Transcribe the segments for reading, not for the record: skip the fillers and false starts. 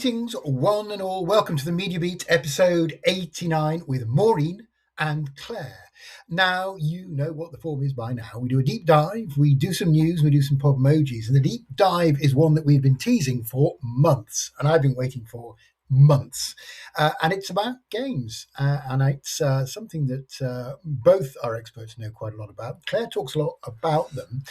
Greetings, one and all. Welcome to the Media Beat, episode 89 with Maureen and Claire. Now, you know what the form is by now. We do a deep dive, we do some news, we do some pop emojis. And the deep dive is one that we've been teasing for months, and I've been waiting for months. And it's about games. And it's something that both our experts know quite a lot about. Claire talks a lot about them.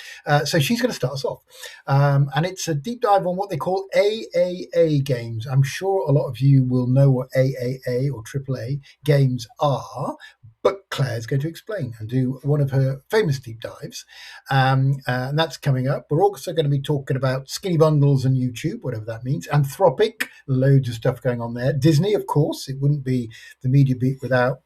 So she's going to start us off. And it's a deep dive on what they call AAA games. I'm sure a lot of you will know what AAA or AAA games are, but Claire's going to explain and do one of her famous deep dives. And that's coming up. We're also going to be talking about skinny bundles and YouTube, whatever that means. Anthropic, loads of stuff going on there. Disney, of course. It wouldn't be the Media Beat without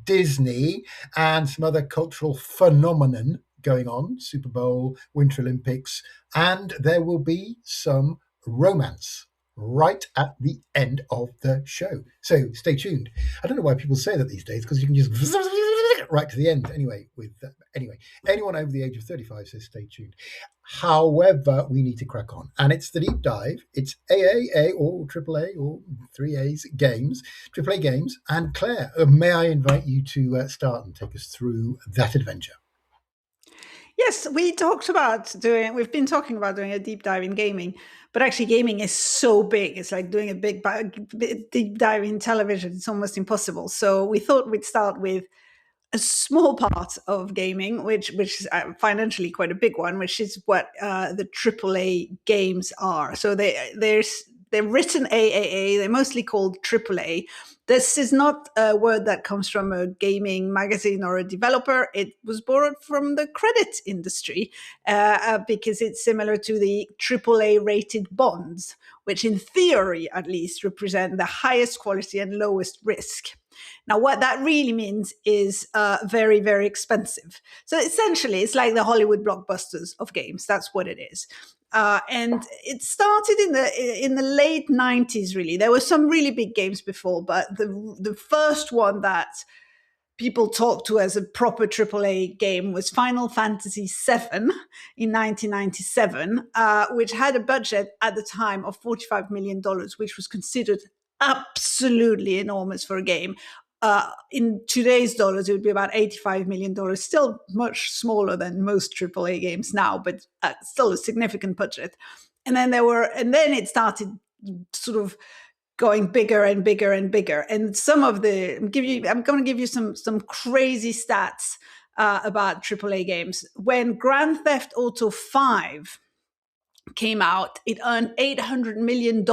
Disney, and some other cultural phenomenon going on, Super Bowl, Winter Olympics, and there will be some romance right at the end of the show. So stay tuned. I don't know why people say that these days, because you can just right to the end. Anyway, anyone over the age of 35 says stay tuned. However, we need to crack on. And it's the deep dive. It's AAA or AAA or 3A's games, AAA games. And Claire, may I invite you to start and take us through that adventure? Yes, we've been talking about doing a deep dive in gaming, but actually gaming is so big. It's like doing a big deep dive in television. It's almost impossible. So we thought we'd start with a small part of gaming, which is financially quite a big one, which is what the AAA games are. So they're written AAA. They're mostly called AAA. This is not a word that comes from a gaming magazine or a developer. It was borrowed from the credit industry because it's similar to the AAA rated bonds, which in theory at least represent the highest quality and lowest risk. Now, what that really means is very, very expensive. So essentially, it's like the Hollywood blockbusters of games. That's what it is. And it started in the late 90s, really. There were some really big games before, but the first one that people talked to as a proper AAA game was Final Fantasy VII in 1997, which had a budget at the time of $45 million, which was considered absolutely enormous for a game. In today's dollars, it would be about $85 million, still much smaller than most AAA games now, but still a significant budget. And then it started sort of going bigger and bigger and bigger. And some of I'm going to give you some crazy stats about AAA games. When Grand Theft Auto 5 came out, it earned $800 million.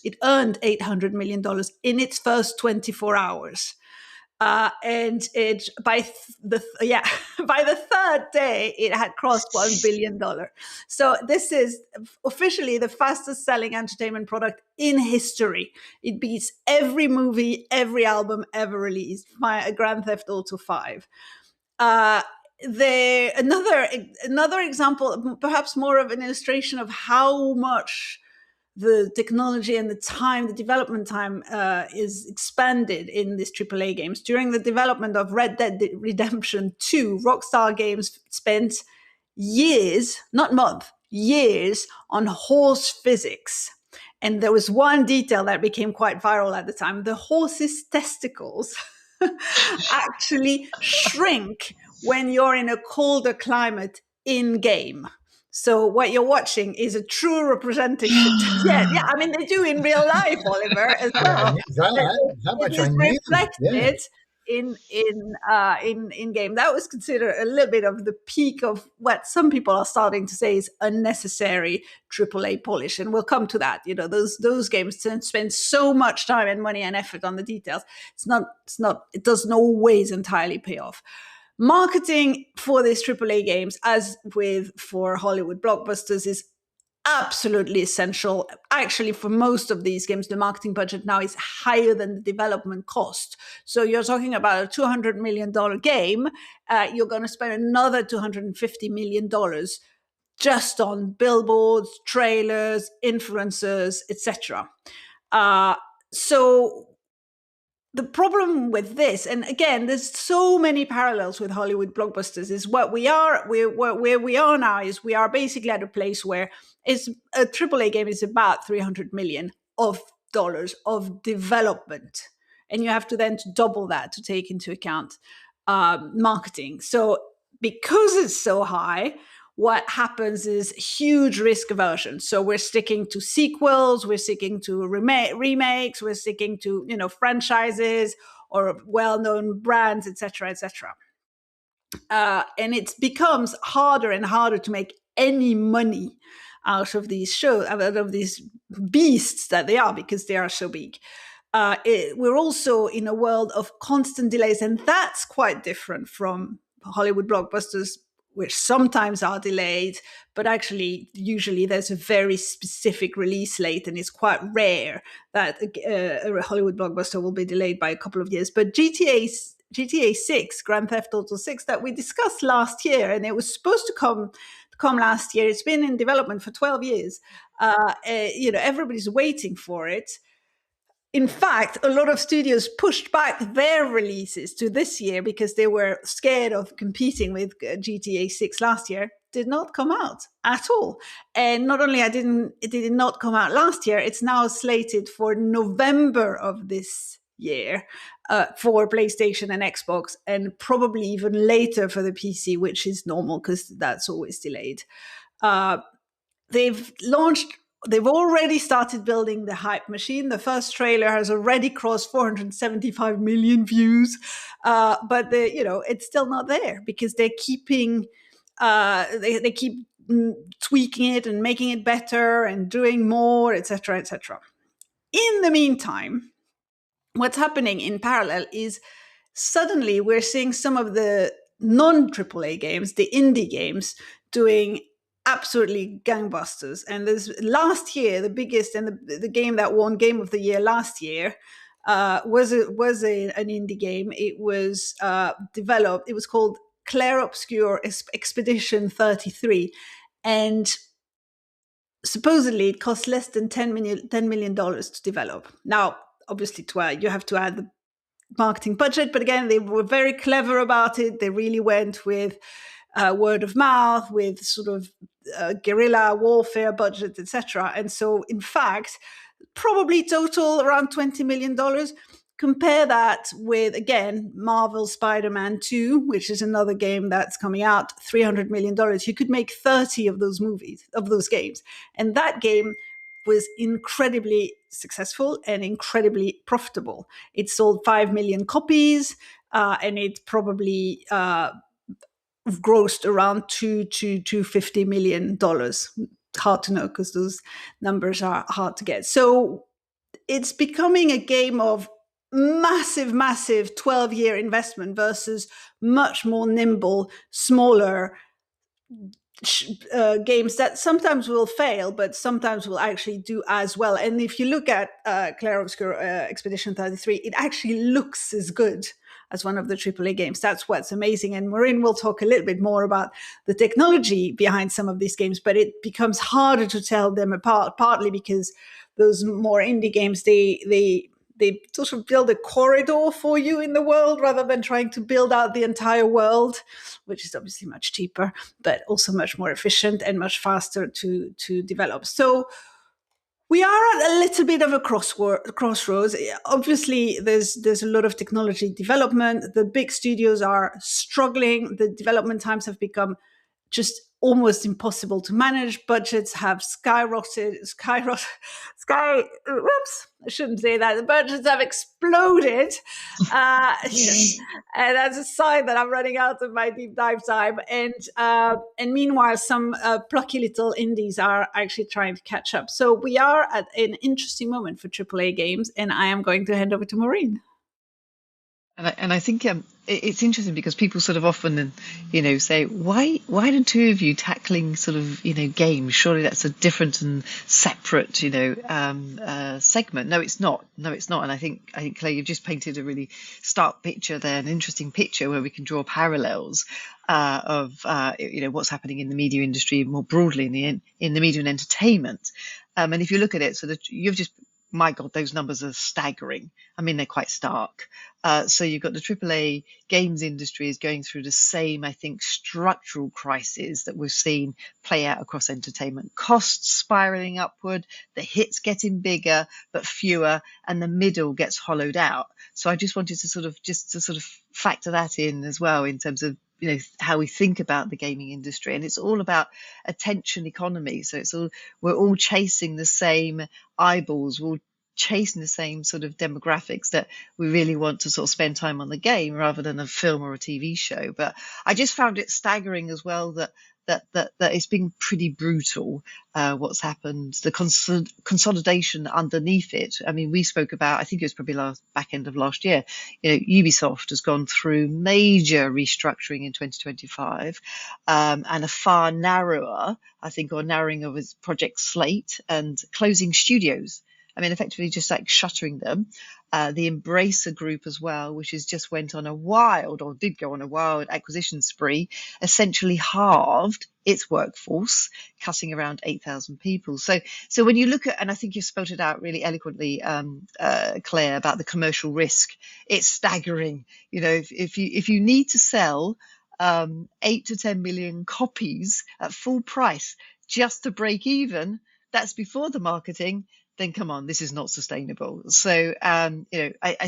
It earned $800 million in its first 24 hours. And it by the third day, it had crossed $1 billion. So this is officially the fastest selling entertainment product in history. It beats every movie, every album ever released. Grand Theft Auto 5. Another example, perhaps more of an illustration of how much the technology and the development time is expanded in these AAA games. During the development of Red Dead Redemption 2, Rockstar Games spent years, not months, years on horse physics. And there was one detail that became quite viral at the time. The horse's testicles actually shrink when you're in a colder climate in-game. So what you're watching is a true representation. Yeah. I mean, they do in real life, Oliver, as well. It is reflected in game. That was considered a little bit of the peak of what some people are starting to say is unnecessary AAA polish, and we'll come to that. You know, those games spend so much time and money and effort on the details. It doesn't always entirely pay off. Marketing for these AAA games, as for Hollywood blockbusters, is absolutely essential. Actually, for most of these games, the marketing budget now is higher than the development cost. So you're talking about a $200 million game. You're going to spend another $250 million just on billboards, trailers, influencers, etc. So the problem with this, and again, there's so many parallels with Hollywood blockbusters, is where we are now is we are basically at a place where it's a AAA game is about $300 million of dollars of development, and you have to then double that to take into account marketing. So because it's so high, what happens is huge risk aversion. So we're sticking to sequels, we're sticking to remakes, we're sticking to franchises or well-known brands, etc., etc. And it becomes harder and harder to make any money out of these shows, out of these beasts that they are, because they are so big. We're also in a world of constant delays, and that's quite different from Hollywood blockbusters, which sometimes are delayed, but actually usually there's a very specific release date, and it's quite rare that a Hollywood blockbuster will be delayed by a couple of years. But GTA 6, Grand Theft Auto 6, that we discussed last year, and it was supposed to come last year. It's been in development for 12 years. Everybody's waiting for it. In fact, a lot of studios pushed back their releases to this year because they were scared of competing with GTA 6 last year. Did not come out at all. And not only it did not come out last year, it's now slated for November of this year for PlayStation and Xbox, and probably even later for the PC, which is normal because that's always delayed. They've already started building the hype machine. The first trailer has already crossed 475 million views, but it's still not there because they're keeping they keep tweaking it and making it better and doing more, etc., etc. In the meantime, what's happening in parallel is suddenly we're seeing some of the non-AAA games, the indie games, doing absolutely gangbusters. And there's last year, the biggest and the game that won Game of the Year last year was an indie game. It was developed. It was called Clair Obscur Expedition 33, and supposedly it cost less than $10 million to develop. Now, obviously, you have to add the marketing budget, but again, they were very clever about it. They really went with word of mouth, with sort of guerrilla warfare budget, etc. And so, in fact, probably total around $20 million. Compare that with, again, Marvel Spider-Man 2, which is another game that's coming out, $300 million. You could make 30 of those games. And that game was incredibly successful and incredibly profitable. It sold 5 million copies, and it probably grossed around $250 million. Hard to know because those numbers are hard to get. So it's becoming a game of massive 12-year investment versus much more nimble, smaller games that sometimes will fail, but sometimes will actually do as well. And if you look at Clair Obscur Expedition 33, it actually looks as good as one of the AAA games. That's what's amazing. And Maureen will talk a little bit more about the technology behind some of these games, but it becomes harder to tell them apart, partly because those more indie games, they sort of build a corridor for you in the world rather than trying to build out the entire world, which is obviously much cheaper, but also much more efficient and much faster to develop. So we are at a little bit of a crossroads. Obviously, there's a lot of technology development. The big studios are struggling. The development times have become just almost impossible to manage. Budgets have skyrocketed. Whoops, I shouldn't say that. The budgets have exploded. And that's a sign that I'm running out of my deep dive time. And meanwhile, some plucky little indies are actually trying to catch up. So we are at an interesting moment for AAA games. And I am going to hand over to Maureen. And I think it's interesting because people sort of often, say, why do two of you tackling sort of, games? Surely that's a different and separate, segment. No, it's not. And I think Claire, you've just painted a really stark picture there, an interesting picture where we can draw parallels of what's happening in the media industry more broadly in the media and entertainment. And if you look at it, so that you've just my God, those numbers are staggering. I mean, they're quite stark. So you've got the AAA games industry is going through the same, I think, structural crisis that we've seen play out across entertainment. Costs spiraling upward, the hits getting bigger but fewer, and the middle gets hollowed out. So I just wanted to sort of factor that in as well in terms of how we think about the gaming industry. And it's all about attention economy. So we're all chasing the same eyeballs, we're all chasing the same sort of demographics, that we really want to sort of spend time on the game rather than a film or a TV show. But I just found it staggering as well that it's been pretty brutal, what's happened, the consolidation underneath it. I mean, we spoke about, I think it was probably back end of last year, Ubisoft has gone through major restructuring in 2025, and a far narrower, I think, or narrowing of its project slate and closing studios. I mean, effectively just like shuttering them. The Embracer Group as well, which has just did go on a wild acquisition spree, essentially halved its workforce, cutting around 8,000 people. So when you look at, and I think you spelled it out really eloquently, Claire, about the commercial risk, it's staggering. If you need to sell 8 to 10 million copies at full price just to break even, that's before the marketing, then come on, this is not sustainable. So, I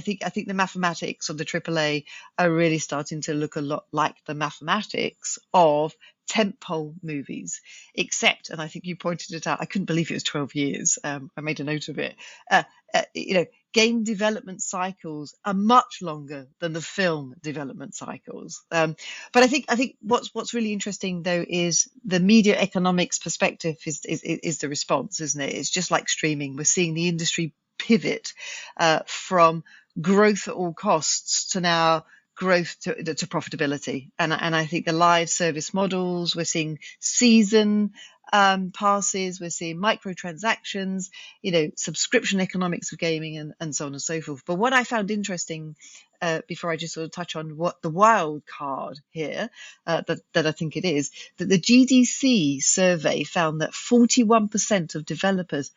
think the mathematics of the AAA are really starting to look a lot like the mathematics of tentpole movies, except, and I think you pointed it out, I couldn't believe it was 12 years. I made a note of it. Game development cycles are much longer than the film development cycles. But I think what's really interesting though is the media economics perspective is the response, isn't it? It's just like streaming. We're seeing the industry pivot from growth at all costs to now growth to profitability. And I think the live service models, we're seeing season passes, we're seeing microtransactions, subscription economics of gaming, and so on and so forth. But what I found interesting, before I just sort of touch on what the wild card here, that I think it is, that the GDC survey found that 41% of developers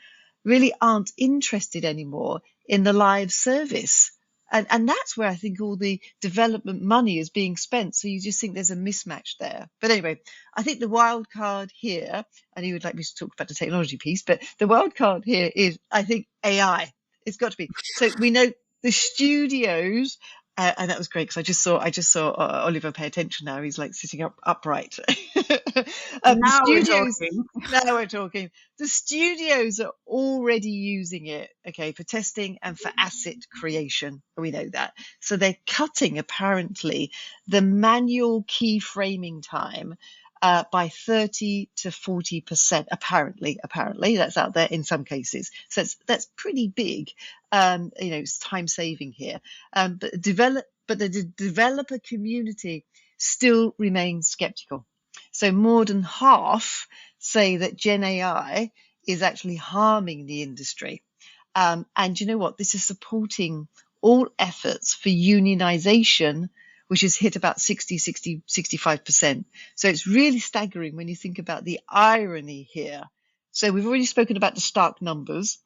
really aren't interested anymore in the live service. And that's where I think all the development money is being spent. So you just think there's a mismatch there. But anyway, I think the wild card here, and you would like me to talk about the technology piece, but the wild card here is, I think, AI. It's got to be. So we know the studios, and that was great because I just saw Oliver pay attention now. He's like sitting upright. Now the studios, we're talking. now we're talking. The studios are already using it, okay, for testing and for asset creation. We know that. So they're cutting, apparently, the manual keyframing time by 30 to 40%. Apparently, that's out there in some cases. So that's pretty big. It's time saving here. But the developer community still remains skeptical. So more than half say that Gen AI is actually harming the industry. And you know what? This is supporting all efforts for unionization, which has hit about 65%. So it's really staggering when you think about the irony here. So we've already spoken about the stark numbers.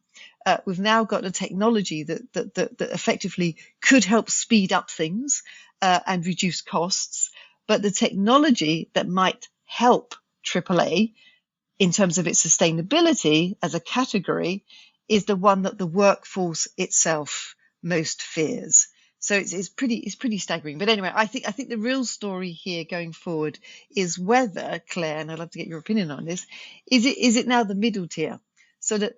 We've now got a technology that effectively could help speed up things and reduce costs. But the technology that might help AAA in terms of its sustainability as a category is the one that the workforce itself most fears. So it's pretty staggering. But anyway, I think the real story here going forward is whether, Claire, and I'd love to get your opinion on this, is it now the middle tier? So that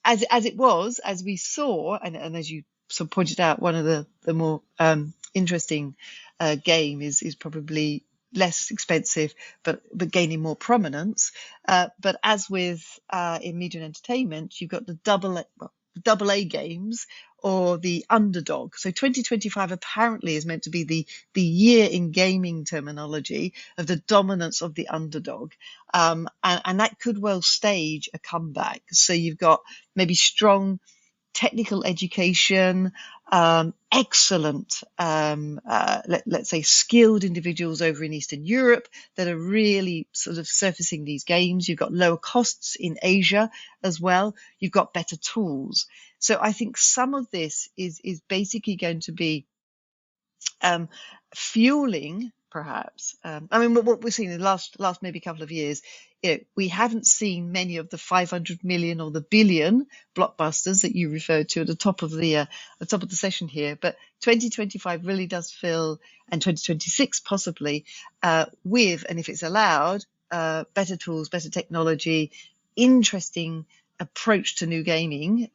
as it was, as we saw, and as you sort of pointed out, one of the more interesting game is probably less expensive, but gaining more prominence. But as with in media and entertainment, you've got the double A games or the underdog. So 2025 apparently is meant to be the year in gaming terminology of the dominance of the underdog. And that could well stage a comeback. So you've got maybe strong technical education, excellent, let's say, skilled individuals over in Eastern Europe that are really sort of surfacing these games. You've got lower costs in Asia as well. You've got better tools. So I think some of this is basically going to be fueling, perhaps. I mean, what we're seeing in the last maybe couple of years, we haven't seen many of the 500 million or the billion blockbusters that you referred to at the top of the session here. But 2025 really does feel, and 2026 possibly, with, and if it's allowed, better tools, better technology, interesting approach to new gaming.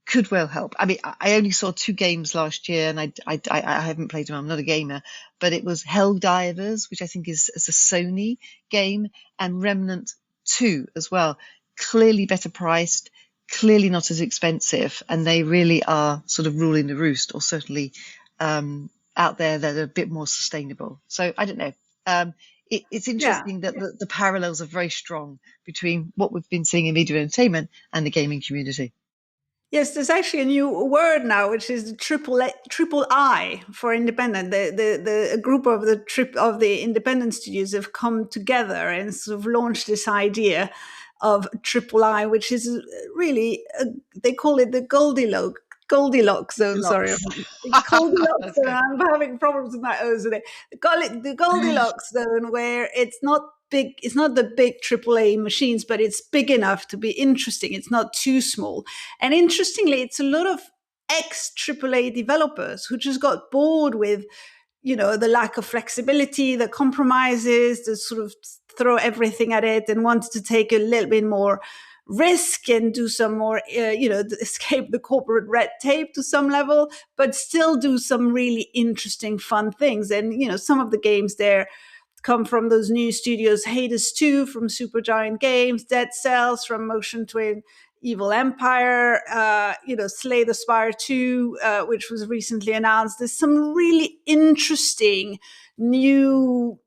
Could well help. I mean, I only saw 2 games last year, and I haven't played them. I'm not a gamer, but it was Helldivers, which I think is a Sony game, and Remnant 2 as well. Clearly better priced, clearly not as expensive, and they really are sort of ruling the roost, or certainly out there that are a bit more sustainable. So I don't know. It's interesting that the parallels are very strong between what we've been seeing in media entertainment and the gaming community. Yes, there's actually a new word now, which is the triple I for independent. The group of the independent studios have come together and sort of launched this idea of triple I, which is really they call it the Goldilocks zone. Sorry, Goldilocks zone. I'm having problems with my O's today. Call it the Goldilocks zone, where it's not big. It's not the big AAA machines, but it's big enough to be interesting. It's not too small. And interestingly, it's a lot of ex-AAA developers who just got bored with, the lack of flexibility, the compromises, the sort of throw everything at it, and wanted to take a little bit more risk and do some more, escape the corporate red tape to some level, but still do some really interesting, fun things. And, some of the games there come from those new studios: Hades 2 from Supergiant Games, Dead Cells from Motion Twin, Evil Empire, Slay the Spire 2, which was recently announced. There's some really interesting new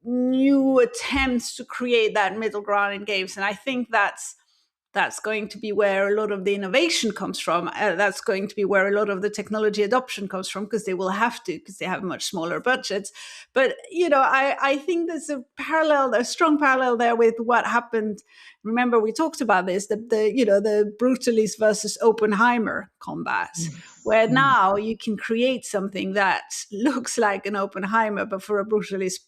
attempts to create that middle ground in games. And I think that's going to be where a lot of the innovation comes from. That's going to be where a lot of the technology adoption comes from, because they will have to, because they have much smaller budgets. But, I think there's a strong parallel there with what happened. Remember, we talked about this, the Brutalist versus Oppenheimer combat, where now you can create something that looks like an Oppenheimer, but for a Brutalist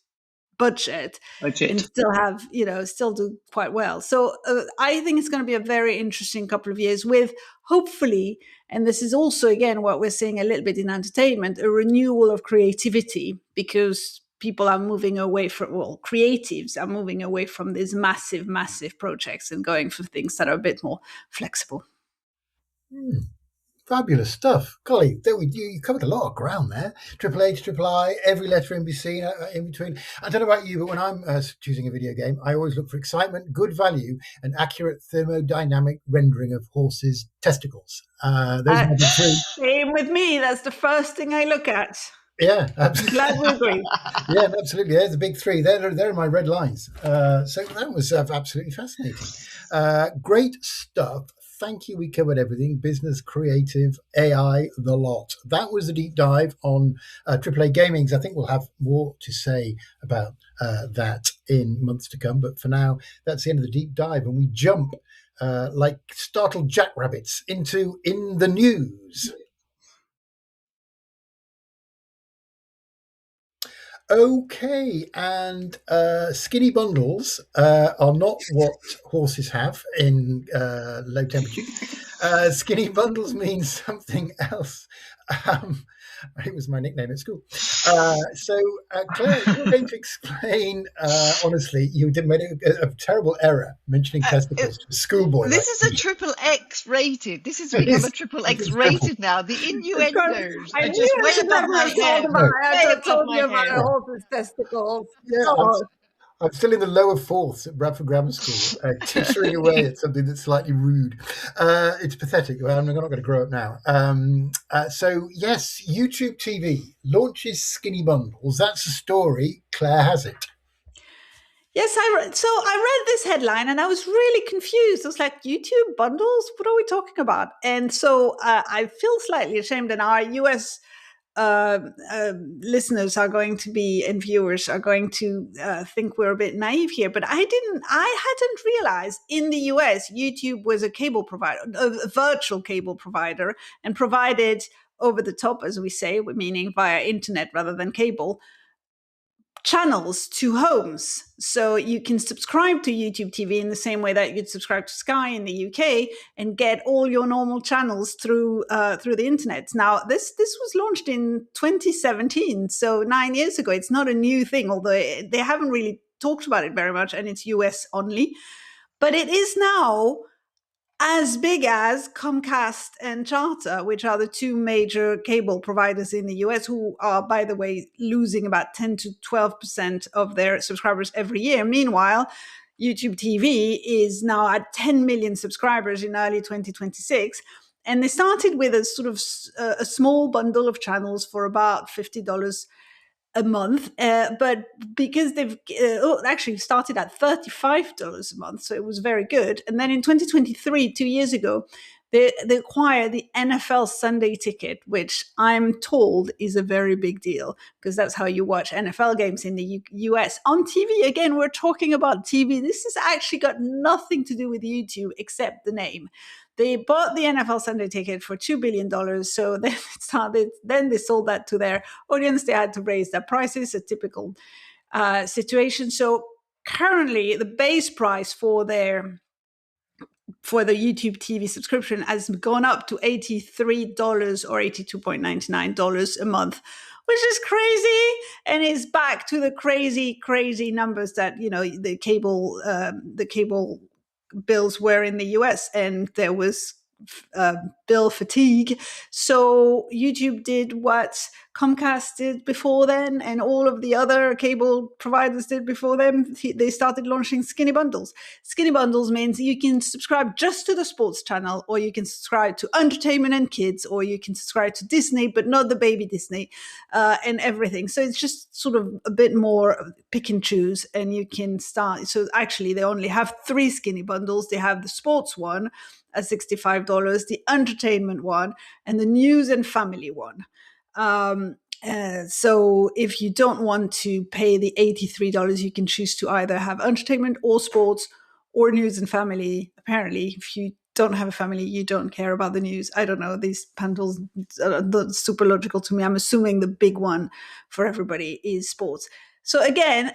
budget and still have, still do quite well. So I think it's going to be a very interesting couple of years with, hopefully, and this is also, again, what we're seeing a little bit in entertainment, a renewal of creativity, because people are moving away from, creatives are moving away from these massive projects and going for things that are a bit more flexible. Fabulous stuff. Golly, you covered a lot of ground there. Triple A to Triple I, every letter in between. I don't know about you, but when I'm choosing a video game, I always look for excitement, good value, and accurate thermodynamic rendering of horses' testicles. Those are the 3. Same with me. That's the first thing I look at. Yeah, absolutely. Glad we agree. Yeah, absolutely. There's the big 3. They're my red lines. So that was absolutely fascinating. Great stuff. Thank you. We covered everything: business, creative, AI, the lot. That was a deep dive on AAA gaming. I think we'll have more to say about that in months to come. But for now, that's the end of the deep dive. And we jump like startled jackrabbits into In the News. Okay, and skinny bundles are not what horses have in low temperature. Skinny bundles means something else. It was my nickname at school. So, Claire, you're going to explain, honestly, you did made a terrible error mentioning testicles to a schoolboy. This is a triple X rated. This has become a triple X rated now. The innuendos are just way above my head. I told you about horses' testicles. Yeah, I'm still in the lower fourths at Bradford Grammar School, teetering away at something that's slightly rude. It's pathetic. Well, I'm not going to grow up now. So, yes, YouTube TV launches skinny bundles. That's the story. Claire has it. Yes, I read this headline and I was really confused. I was like, YouTube bundles? What are we talking about? And so I feel slightly ashamed, and our US uh, listeners are going to be, and viewers are going to think we're a bit naive here. But I hadn't realized in the US, YouTube was a cable provider, a virtual cable provider, and provided over the top, as we say, meaning via internet rather than cable, channels to homes. So you can subscribe to YouTube TV in the same way that you'd subscribe to Sky in the UK and get all your normal channels through the internet. Now, this was launched in 2017, so 9 years ago. It's not a new thing, although they haven't really talked about it very much, and it's US only. But it is now as big as Comcast and Charter, which are the two major cable providers in the US, who are, by the way, losing about 10 to 12% of their subscribers every year. Meanwhile, YouTube TV is now at 10 million subscribers in early 2026. And they started with a sort of a small bundle of channels for about $50 a month, but because they've actually started at $35 a month, so it was very good. And then in 2023, 2 years ago, they acquired the NFL Sunday Ticket, which I'm told is a very big deal, because that's how you watch NFL games in the US on TV. Again, we're talking about TV. This has actually got nothing to do with YouTube except the name. They bought the NFL Sunday Ticket for $2 billion. So then they sold that to their audience. They had to raise their prices, a typical situation. So currently, the base price for the YouTube TV subscription has gone up to $83 or $82.99 a month, which is crazy, and is back to the crazy numbers that the cable bills were in the US, and there was bill fatigue. So YouTube did what Comcast did before then, and all of the other cable providers did before them. They started launching skinny bundles. Skinny bundles means you can subscribe just to the sports channel, or you can subscribe to entertainment and kids, or you can subscribe to Disney, but not the baby Disney, and everything. So it's just sort of a bit more pick and choose, and you can start. So actually, they only have 3 skinny bundles. They have the sports one at $65, the entertainment one, and the news and family one. So if you don't want to pay the $83, you can choose to either have entertainment or sports or news and family. Apparently, if you don't have a family, you don't care about the news. I don't know. These bundles are not super logical to me. I'm assuming the big one for everybody is sports. So again,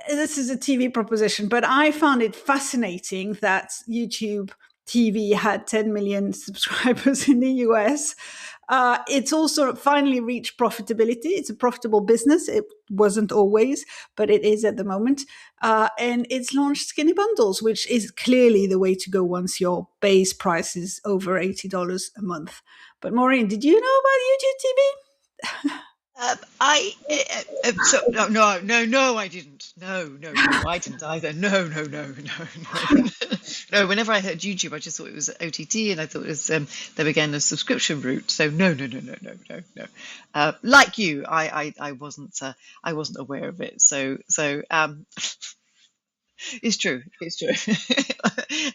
this is a TV proposition, but I found it fascinating that YouTube TV had 10 million subscribers in the US. It's also finally reached profitability. It's a profitable business. It wasn't always, but it is at the moment. And it's launched skinny bundles, which is clearly the way to go once your base price is over $80 a month. But Maureen, did you know about YouTube TV? No, I didn't. No, I didn't either. No. No, whenever I heard YouTube, I just thought it was OTT, and I thought it was they were getting a subscription route. So no. Like you, I wasn't aware of it. So it's true.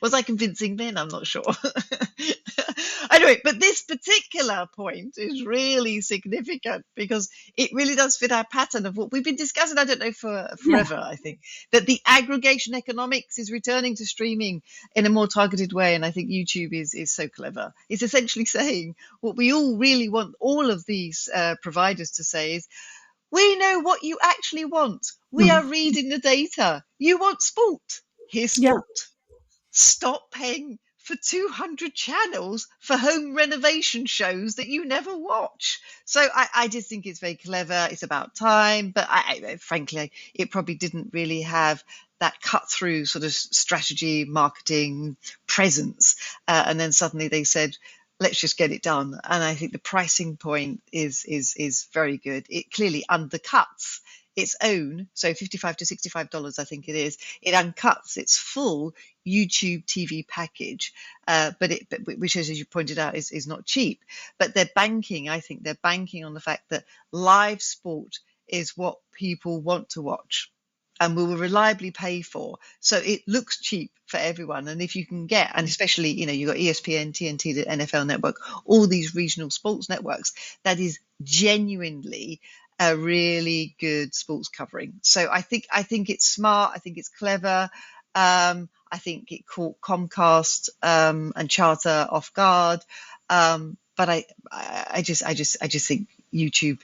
Was I convincing then? I'm not sure. Anyway, but this particular point is really significant because it really does fit our pattern of what we've been discussing, I don't know, for forever, I think, that the aggregation economics is returning to streaming in a more targeted way. And I think YouTube is so clever. It's essentially saying what we all really want all of these providers to say is, we know what you actually want. We are reading the data. You want sport. Here's sport. Yeah. Stop paying for 200 channels for home renovation shows that you never watch. So I just think it's very clever. It's about time. But frankly, it probably didn't really have that cut through sort of strategy, marketing presence. And then suddenly they said, let's just get it done. And I think the pricing point is very good. It clearly undercuts its own, so $55 to $65, I think it is. It uncuts its full YouTube TV package, which, as you pointed out, is not cheap. But they're banking on the fact that live sport is what people want to watch. and will reliably pay for. So it looks cheap for everyone. And if you can get, and especially, you've got ESPN, TNT, the NFL network, all these regional sports networks, that is genuinely a really good sports covering. So I think it's smart. I think it's clever. I think it caught Comcast and Charter off guard. But I just think YouTube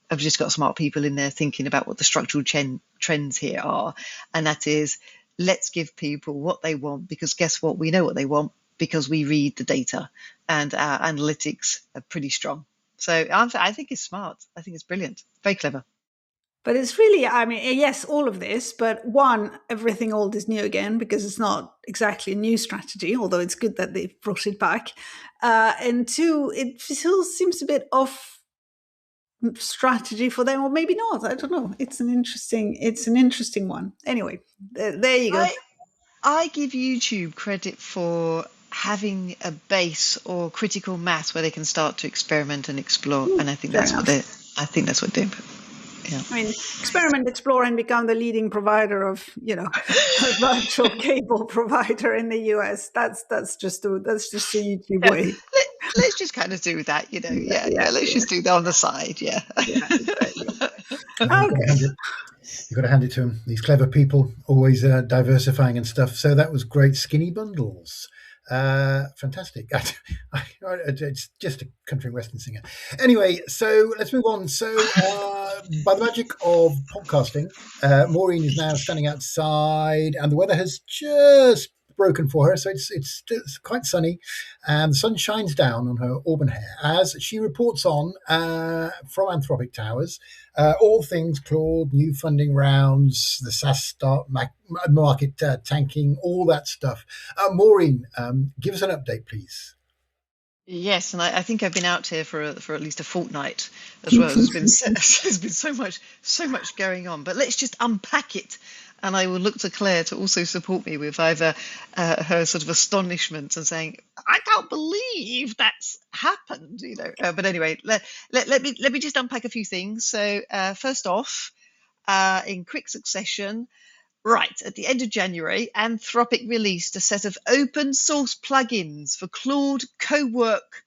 have just got smart people in there thinking about what the structural trends here are. And that is, let's give people what they want, because guess what? We know what they want because we read the data, and our analytics are pretty strong. So I think it's smart. I think it's brilliant. Very clever. But it's really, I mean, yes, all of this, but one, everything old is new again, because it's not exactly a new strategy, although it's good that they've brought it back. And two, it still seems a bit off strategy for them, or maybe not. I don't know. It's an interesting one. Anyway, there you go. I give YouTube credit for having a base or critical mass where they can start to experiment and explore, and I think that's what they're doing. Yeah. I mean, experiment, explore, and become the leading provider of, a virtual cable provider in the US. That's just the YouTube way. Let's just kind of do that, Let's just do that on the side, yeah. Exactly. You've got to hand it to them. These clever people, always diversifying and stuff. So that was great. Skinny bundles. Fantastic. It's just a country and western singer. Anyway, so let's move on. So by the magic of podcasting, Maureen is now standing outside, and the weather has just broken for her, so it's quite sunny, and the sun shines down on her auburn hair as she reports on from Anthropic Towers all things Claude, new funding rounds, the SaaS start market tanking, all that stuff. Maureen, give us an update, please. Yes, and I think I've been out here for at least a fortnight as well. There's been so much going on, but let's just unpack it. And I will look to Claire to also support me with either her sort of astonishment and saying, "I can't believe that's happened," But anyway, let me just unpack a few things. So first off, in quick succession, right at the end of January, Anthropic released a set of open source plugins for Claude Cowork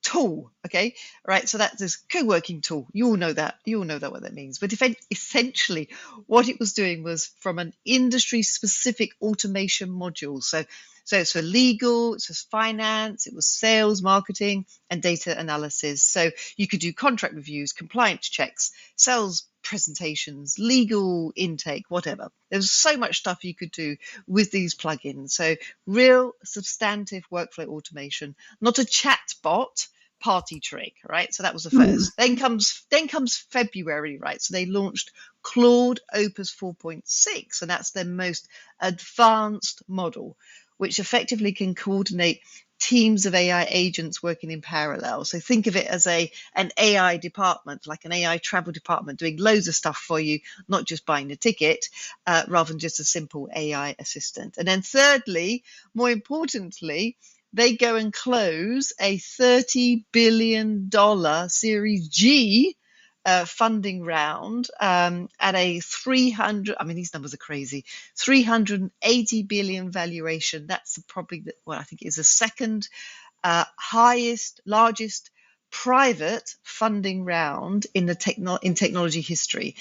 tool. Okay, right. So that's this co-working tool. You all know that what that means. But essentially, what it was doing was from an industry-specific automation module. So it's for legal, it's for finance, it was sales, marketing, and data analysis. So you could do contract reviews, compliance checks, sales presentations, legal intake, whatever. There was so much stuff you could do with these plugins. So real substantive workflow automation, not a chat bot party trick, right? So that was the first. Then comes February, right? So they launched Claude Opus 4.6, and that's their most advanced model, which effectively can coordinate teams of AI agents working in parallel. So think of it as an AI department, like an AI travel department, doing loads of stuff for you, not just buying the ticket, rather than just a simple AI assistant. And then thirdly, more importantly, they go and close a $30 billion Series G funding round at a 300, I mean, these numbers are crazy, 380 billion valuation. That's probably what I think is the second largest private funding round in technology history,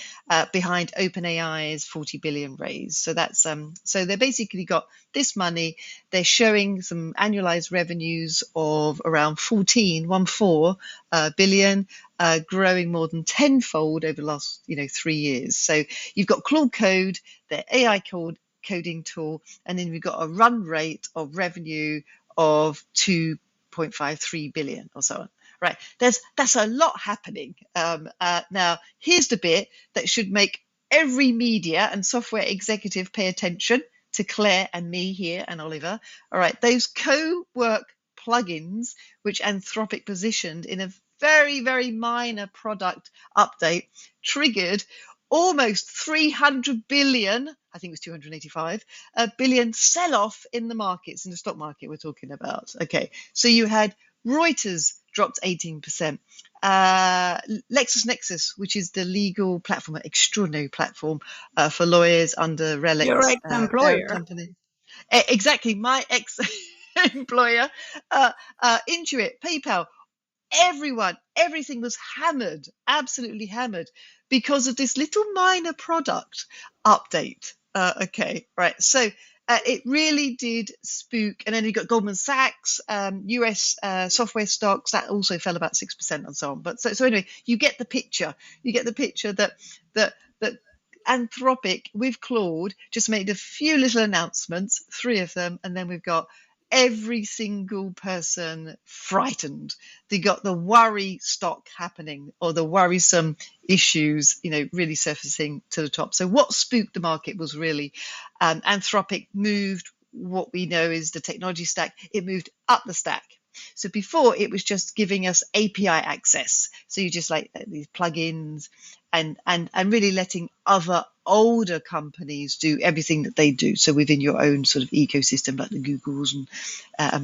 behind OpenAI's 40 billion raise. So that's so they basically got this money. They're showing some annualized revenues of around 14 billion, growing more than tenfold over the last 3 years. So you've got Claude Code, their AI coding tool, and then we've got a run rate of revenue of 2.53 billion or so on. Right, that's a lot happening. Now, here's the bit that should make every media and software executive pay attention to Claire and me here and Oliver. All right, those co-work plugins, which Anthropic positioned in a very, very minor product update, triggered almost 300 billion, I think it was 285 billion sell-off in the markets, in the stock market we're talking about. Okay, so you had Reuters dropped 18%. LexisNexis, which is the legal platform, an extraordinary platform for lawyers under Relics, Your parent ex-employer. company. Exactly, my ex-employer, Intuit, PayPal, everything was hammered, absolutely hammered, because of this little minor product update. Okay, right. So it really did spook. And then you got Goldman Sachs, US software stocks that also fell about 6% and so on. But so anyway, you get the picture. You get the picture that Anthropic with Claude just made a few little announcements, 3 of them, and then we've got every single person frightened. They got the worry stock happening, or the worrisome issues, really surfacing to the top. So what spooked the market was really Anthropic moved what we know is the technology stack. It moved up the stack. So before, it was just giving us API access. So you just like these plugins and really letting other older companies do everything that they do. So within your own sort of ecosystem, like the Googles and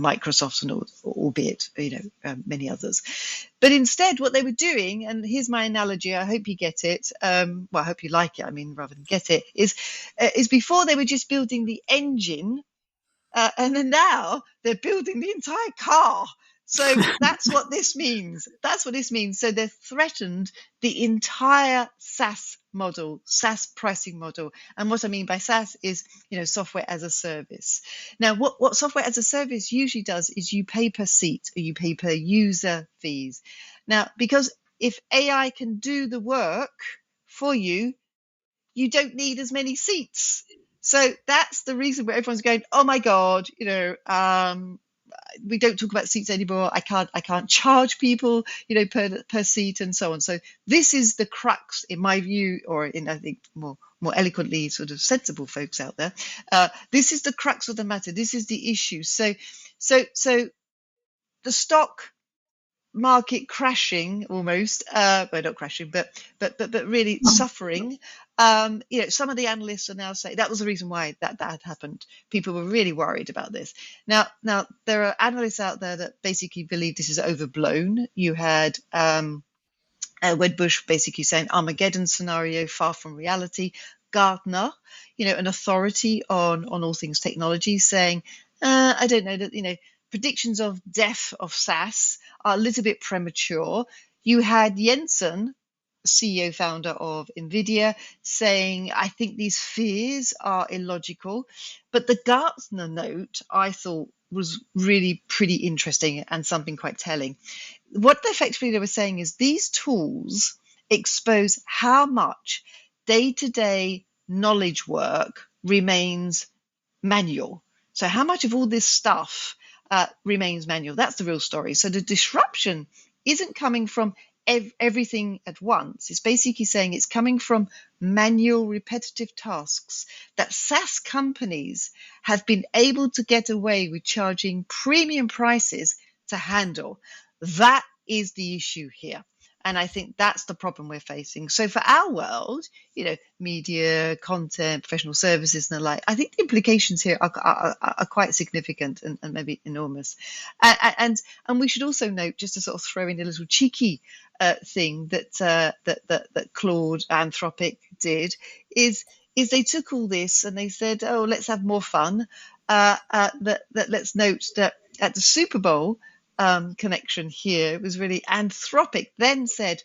Microsofts, and albeit many others. But instead, what they were doing, and here's my analogy, I hope you get it. Well, I hope you like it. I mean, rather than get it, is before they were just building the engine. And then now they're building the entire car. So that's what this means. That's what this means. So they've threatened the entire SaaS model, SaaS pricing model. And what I mean by SaaS is, software as a service. Now, what software as a service usually does is you pay per seat, or you pay per user fees. Now, because if AI can do the work for you, you don't need as many seats. So that's the reason where everyone's going, oh my God, we don't talk about seats anymore. I can't charge people, per seat and so on. So this is the crux, in my view, or in, I think, more eloquently sort of sensible folks out there. This is the crux of the matter. This is the issue. So the stock market crashing almost, well, not crashing, but really suffering. Some of the analysts are now saying that was the reason why that had happened. People were really worried about this. Now there are analysts out there that basically believe this is overblown. You had Wedbush basically saying Armageddon scenario, far from reality. Gartner, an authority on all things technology, saying, I don't know that, predictions of death of SaaS are a little bit premature. You had Jensen, CEO founder of NVIDIA, saying, I think these fears are illogical. But the Gartner note, I thought, was really pretty interesting and something quite telling. What effectively they were saying is these tools expose how much day-to-day knowledge work remains manual. So how much of all this stuff remains manual? That's the real story. So the disruption isn't coming from everything at once. It's basically saying it's coming from manual, repetitive tasks that SaaS companies have been able to get away with charging premium prices to handle. That is the issue here. And I think that's the problem we're facing. So for our world, media, content, professional services and the like, I think the implications here are quite significant and maybe enormous. And we should also note, just to sort of throw in a little cheeky thing that Claude Anthropic did, is they took all this and they said, oh, let's have more fun. Let's note that at the Super Bowl, connection here was really Anthropic then said,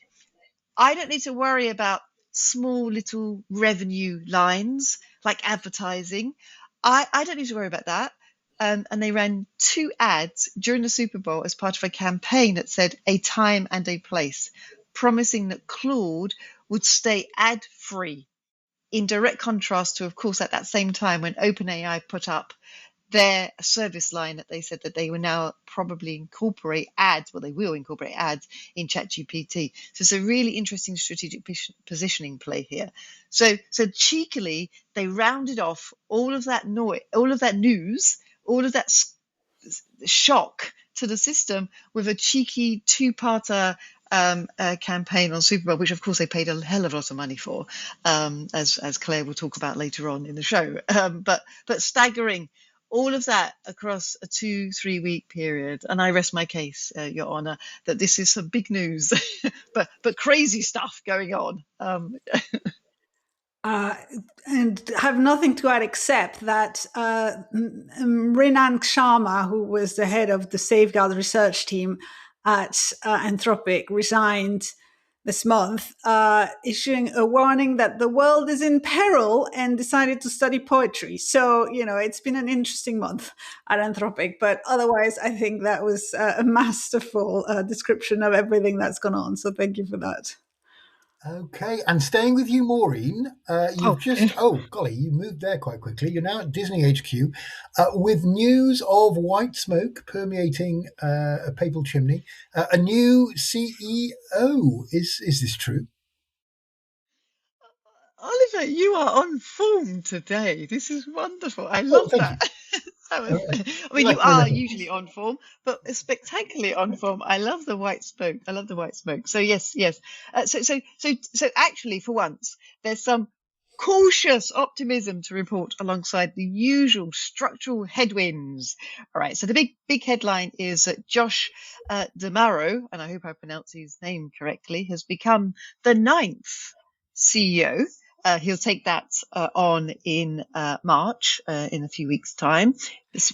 I don't need to worry about small little revenue lines like advertising. I don't need to worry about that. And they ran 2 ads during the Super Bowl as part of a campaign that said a time and a place, promising that Claude would stay ad-free, in direct contrast to, of course, at that same time when OpenAI put up their service line that they said that they will now probably incorporate ads, well, they will incorporate ads in ChatGPT. So it's a really interesting strategic positioning play here. So cheekily, they rounded off all of that noise, all of that news, all of that shock to the system with a cheeky 2-parter campaign on Super Bowl, which of course they paid a hell of a lot of money for, as Claire will talk about later on in the show. But staggering. all of that across a 2-3 week period. And I rest my case, Your Honour, that this is some big news, but crazy stuff going on. And have nothing to add except that Rinank Sharma, who was the head of the Safeguard research team at Anthropic, resigned this month, issuing a warning that the world is in peril, and decided to study poetry. So, it's been an interesting month at Anthropic, but otherwise, I think that was a masterful description of everything that's gone on. So thank you for that. Okay, and staying with you, Maureen, golly, you moved there quite quickly. You're now at Disney HQ with news of white smoke permeating a papal chimney. A new CEO. Is this true? Oliver, you are on form today. This is wonderful. I love that. You are usually on form, but spectacularly on form. I love the white smoke. So yes. So actually, for once, there's some cautious optimism to report alongside the usual structural headwinds. All right. So the big headline is that Josh D'Amaro, and I hope I pronounce his name correctly, has become the 9th CEO. He'll take that on in March, in a few weeks' time.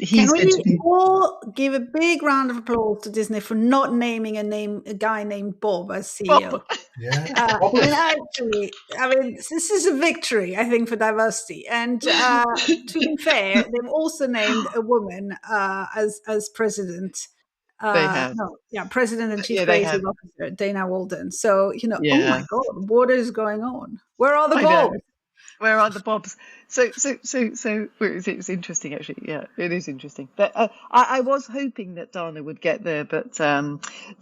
Can we all give a big round of applause to Disney for not naming a guy named Bob as CEO? Bob. Yeah. This is a victory, I think, for diversity. And to be fair, they've also named a woman as president. They have. President and Chief Creative Officer, Dana Walden. So, oh my God, what is going on? Where are the Bobs? Where are the Bobs? So it's interesting, actually. Yeah, it is interesting. But I was hoping that Dana would get there, but the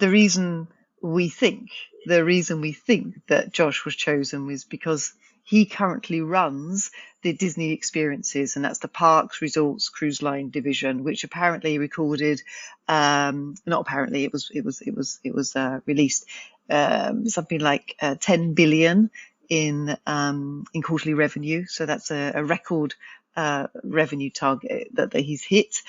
reason we think that Josh was chosen was because he currently runs the Disney Experiences, and that's the Parks, Resorts, Cruise Line division, which apparently recorded, not apparently, it was released something like 10 billion in quarterly revenue. So that's a record revenue target that he's hit.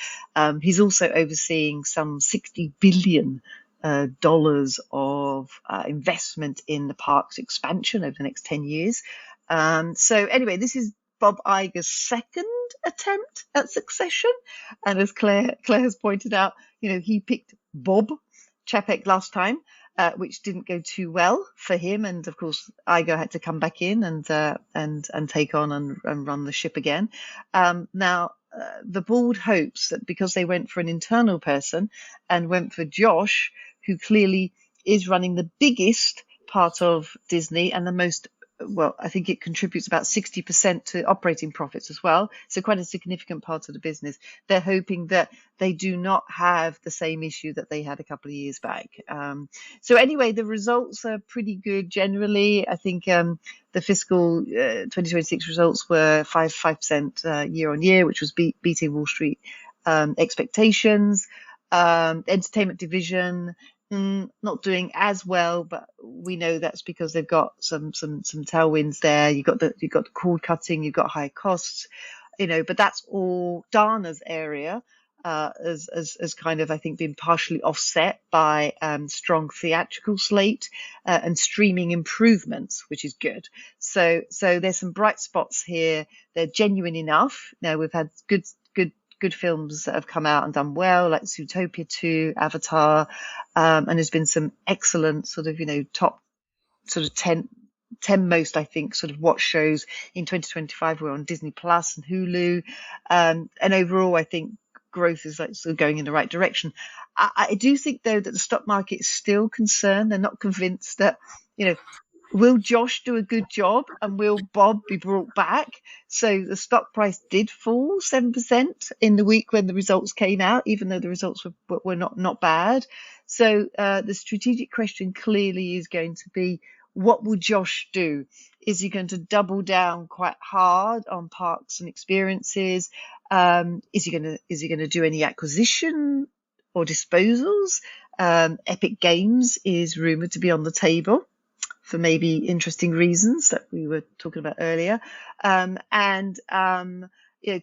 He's also overseeing some $60 billion of investment in the park's expansion over the next 10 years. So anyway, this is Bob Iger's second attempt at succession. And as Claire has pointed out, he picked Bob Chapek last time, which didn't go too well for him. And of course, Iger had to come back in and take on and run the ship again. Now, the board hopes that because they went for an internal person and went for Josh, who clearly is running the biggest part of Disney and the most, well, I think it contributes about 60% to operating profits as well. So quite a significant part of the business. They're hoping that they do not have the same issue that they had a couple of years back. So anyway, the results are pretty good generally. I think the fiscal 2026 results were 5% year on year, which was beating Wall Street expectations. Entertainment division, not doing as well, but we know that's because they've got some tailwinds there. You've got the cord cutting, you've got high costs, but that's all Dana's area, as kind of, I think, been partially offset by strong theatrical slate and streaming improvements, which is good. So there's some bright spots here. They're genuine enough. Now, we've had good films that have come out and done well, like Zootopia 2, Avatar, and there's been some excellent sort of, top sort of 10 most, I think, sort of watch shows in 2025 were on Disney Plus and Hulu. And overall, I think growth is like sort of going in the right direction. I do think, though, that the stock market is still concerned. They're not convinced that, will Josh do a good job and will Bob be brought back? So the stock price did fall 7% in the week when the results came out, even though the results were not bad. So the strategic question clearly is going to be, what will Josh do? Is he going to double down quite hard on parks and experiences? Is he going to do any acquisition or disposals? Epic Games is rumored to be on the table for maybe interesting reasons that we were talking about earlier.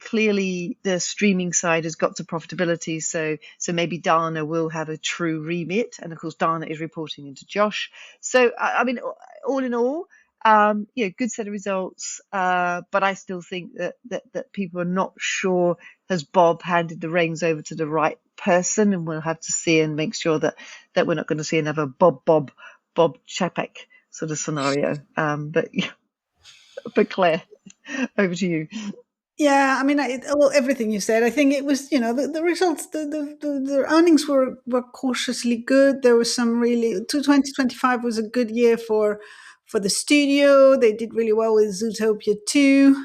clearly the streaming side has got to profitability. So maybe Dana will have a true remit. And of course, Dana is reporting into Josh. So, I mean, all in all, good set of results. But I still think that people are not sure, has Bob handed the reins over to the right person? And we'll have to see and make sure that we're not going to see another Bob Chapek sort of scenario. But Claire, over to you. Yeah, I mean, everything you said. I think it was, the results, the earnings were cautiously good. There was some really 2025 was a good year for the studio. They did really well with Zootopia 2,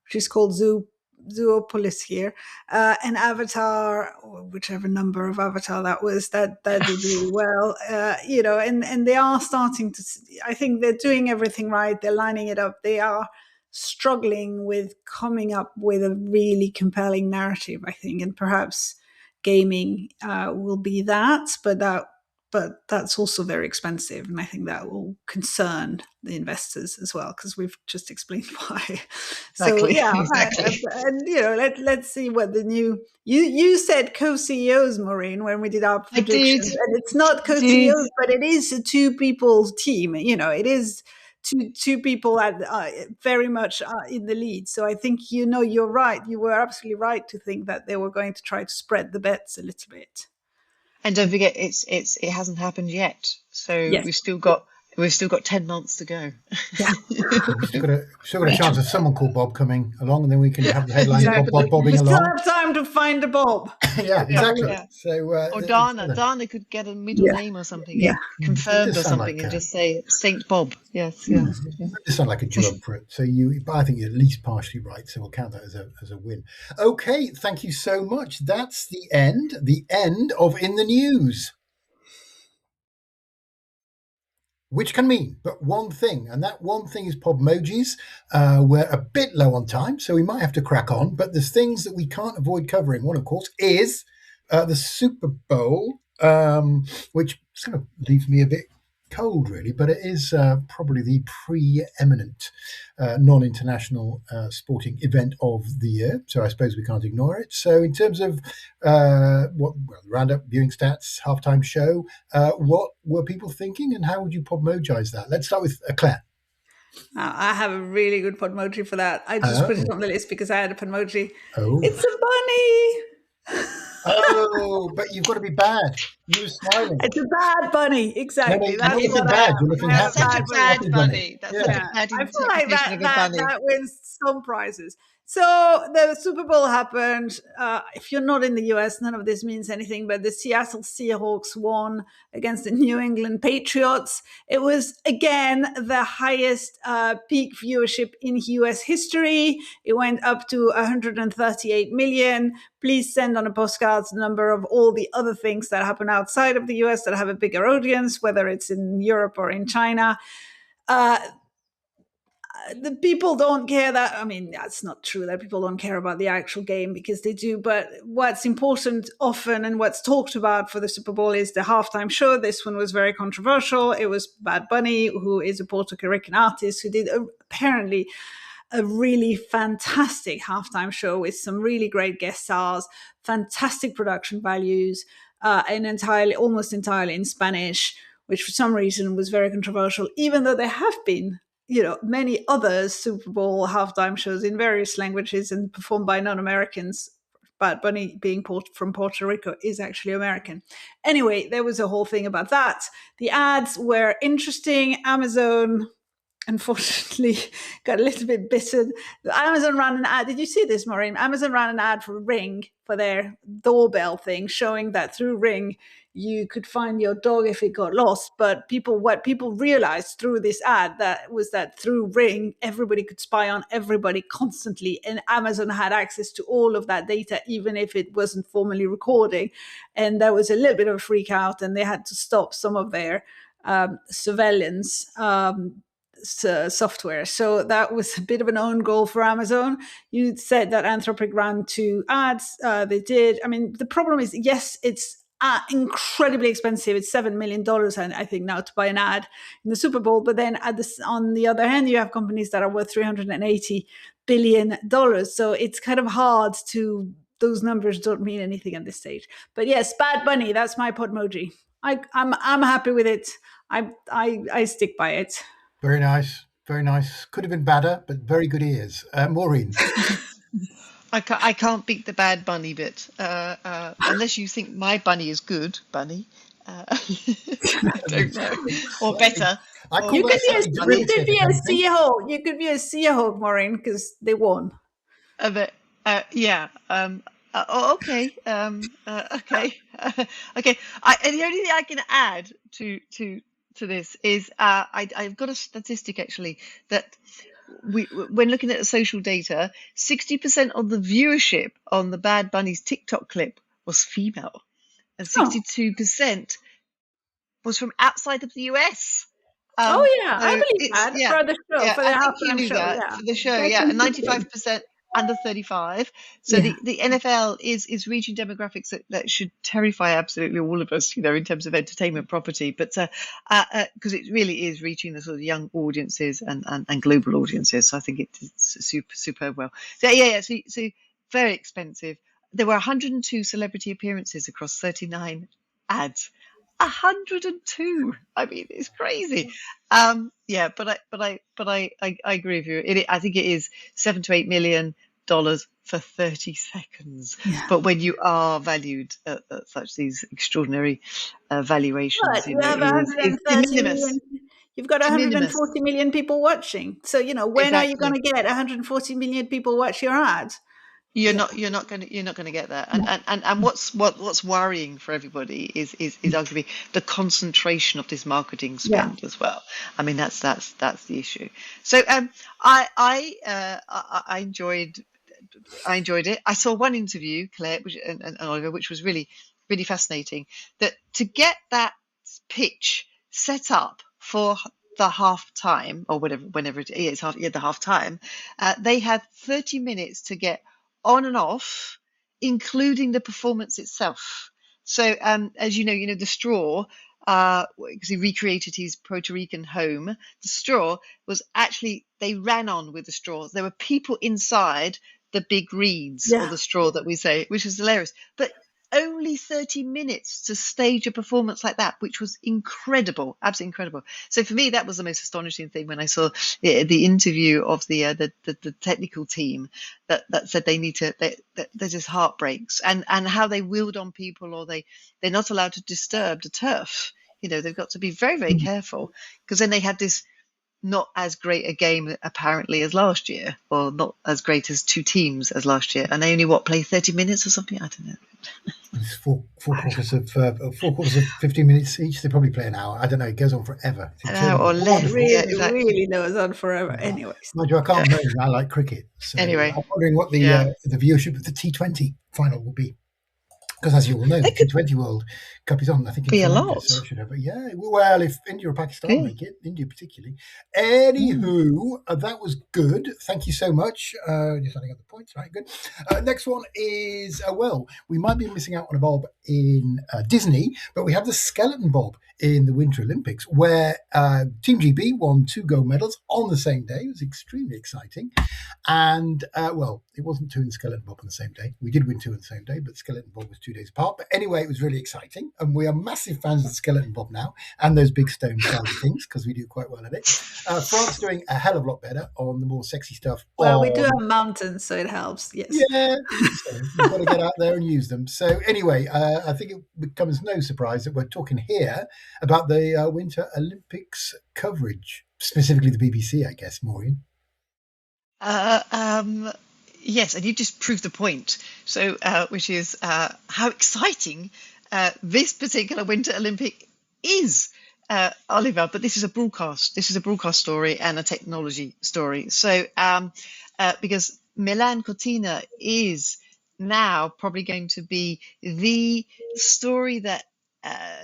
which is called Zoopolis here, and Avatar, or whichever number of Avatar that was, that did really well. And they are starting to. I think they're doing everything right. They're lining it up. They are struggling with coming up with a really compelling narrative, I think, and perhaps gaming will be that, but that's also very expensive, and I think that will concern the investors as well, because we've just explained why. Exactly. So yeah, exactly. and let's see what the new you said co-CEOs, Maureen, when we did our predictions, and it's not co-CEOs, but it is a two-people team. It is two people at very much in the lead. So I think you're right. You were absolutely right to think that they were going to try to spread the bets a little bit. And don't forget, it hasn't happened yet. So yes. we've still got 10 months to go. Yeah, we've still got a chance of someone called Bob coming along, and then we can have the headline Bob bobbing we along. We still have time to find a Bob. Yeah, exactly. Yeah. So, or Dana could get a middle name or something, confirmed or something, and just say Saint Bob. Yes, yes. It does sound like a duo for it. So but I think you're at least partially right. So we'll count that as a win. Okay, thank you so much. That's the end of In the News. Which can mean but one thing, and that one thing is Podmojis. We're a bit low on time, so we might have to crack on, but there's things that we can't avoid covering. One, of course, is the Super Bowl, which sort of leaves me a bit cold, really, but it is probably the preeminent non-international sporting event of the year, so I suppose we can't ignore it. So in terms of roundup, viewing stats, halftime show, what were people thinking, and how would you Podmojize that? Let's start with Claire. I have a really good Podmoji for that. I just put it on the list because I had a Podmoji. Oh. It's a bunny. Oh, but you've got to be bad. You were smiling. It's a bad bunny, exactly. No, it's a bad. You're looking at such a bad bunny. That's such a bad interpretation of a bunny. That wins some prizes. So the Super Bowl happened. If you're not in the US, none of this means anything, but the Seattle Seahawks won against the New England Patriots. It was, again, the highest peak viewership in US history. It went up to 138 million. Please send on a postcard the number of all the other things that happen outside of the US that have a bigger audience, whether it's in Europe or in China. The people don't care that, I mean, that's not true that people don't care about the actual game, because they do. But what's important often and what's talked about for the Super Bowl is the halftime show. This one was very controversial. It was Bad Bunny, who is a Puerto Rican artist, who did apparently a really fantastic halftime show with some really great guest stars, fantastic production values, and almost entirely in Spanish, which for some reason was very controversial, even though there have been many other Super Bowl halftime shows in various languages and performed by non-Americans. Bad Bunny, being from Puerto Rico, is actually American. Anyway, there was a whole thing about that. The ads were interesting. Amazon, unfortunately, got a little bit bitten. Amazon ran an ad. Did you see this, Maureen? Amazon ran an ad for Ring, for their doorbell thing, showing that through Ring, you could find your dog if it got lost. But what people realized through this ad was that through Ring, everybody could spy on everybody constantly. And Amazon had access to all of that data, even if it wasn't formally recording. And there was a little bit of a freak out, and they had to stop some of their surveillance software. So that was a bit of an own goal for Amazon. You said that Anthropic ran 2 ads. They did. I mean, the problem is, yes, it's incredibly expensive. It's $7 million, I think, now to buy an ad in the Super Bowl. But then on the other hand, you have companies that are worth $380 billion. So it's kind of hard to, those numbers don't mean anything at this stage. But yes, Bad Bunny, that's my Podmoji. I'm happy with it. I stick by it. Very nice. Very nice. Could have been badder, but very good ears. Maureen. I can't beat the Bad Bunny bit, unless you think my bunny is good, Bunny. I don't know, or better. You could be a Seahawk. You could be a Seahawk, Maureen, because they won. Yeah. Okay. Okay. Okay. And the only thing I can add to this is I've got a statistic actually that when looking at the social data, 60% of the viewership on the Bad Bunny's TikTok clip was female, and 62% was from outside of the US. I believe that for the show, for the halftime show, for the show, and 95% under 35. So the NFL is reaching demographics that should terrify absolutely all of us, in terms of entertainment property. But because it really is reaching the sort of young audiences and global audiences. So I think it's superb well. So so very expensive. There were 102 celebrity appearances across 39 ads. 102. I mean, it's crazy. But I agree with you. I think it is $7 to $8 million for 30 seconds. Yeah. But when you are valued at such these extraordinary valuations, you have 130 million. You've got 140 million people watching. So when are you going to get 140 million people watch your ad? You're not going to get that. And what's worrying for everybody is arguably the concentration of this marketing spend as well. I mean, that's the issue. So I enjoyed it. I saw one interview, Claire, and Oliver, which was really, really fascinating. That to get that pitch set up for the half time or whenever it is, the half time, they had 30 minutes to get on and off, including the performance itself. So, as you know, the straw, because he recreated his Puerto Rican home, the straw was actually, they ran on with the straws. There were people inside the big reeds or the straw that we say, which is hilarious. But only 30 minutes to stage a performance like that, which was incredible, absolutely incredible. So for me, that was the most astonishing thing when I saw the interview of the technical team that said they need to, there's just heartbreaks and how they wheeled on people, or they're not allowed to disturb the turf. They've got to be very, very careful, because then they had this not as great a game apparently as last year, or not as great as two teams as last year, and they only play 30 minutes or something. I don't know. It's four quarters of 15 minutes each. They probably play an hour. I don't know. It goes on forever. Or less. Really goes on forever. Anyways, mind you, I can't remember. I like cricket. So anyway, I'm wondering what the viewership of the T20 final will be. Because as you all know, the T20 World Cup is on. I think it's a lot. So well, if India or Pakistan make it, India particularly. Anywho, that was good. Thank you so much. Just adding up the points, right? Good. Next one is we might be missing out on a bob in Disney, but we have the skeleton bob in the Winter Olympics, where Team GB won 2 gold medals on the same day. It was extremely exciting, and it wasn't 2 in skeleton bob on the same day. We did win 2 on the same day, but skeleton bob was 2 days apart. But anyway, it was really exciting, and we are massive fans of the skeleton bob now and those big stone side things, because we do quite well at it. France doing a hell of a lot better on the more sexy stuff. Well, we do have mountains, so it helps. Yes. Yeah, so we've got to get out there and use them. So anyway, I think it becomes no surprise that we're talking here about the Winter Olympics coverage, specifically the BBC, I guess, Maureen. Yes, and you just proved the point. So, which is how exciting this particular Winter Olympic is, Oliver. But this is a broadcast. This is a broadcast story and a technology story. So, because Milan Cortina is now probably going to be the story that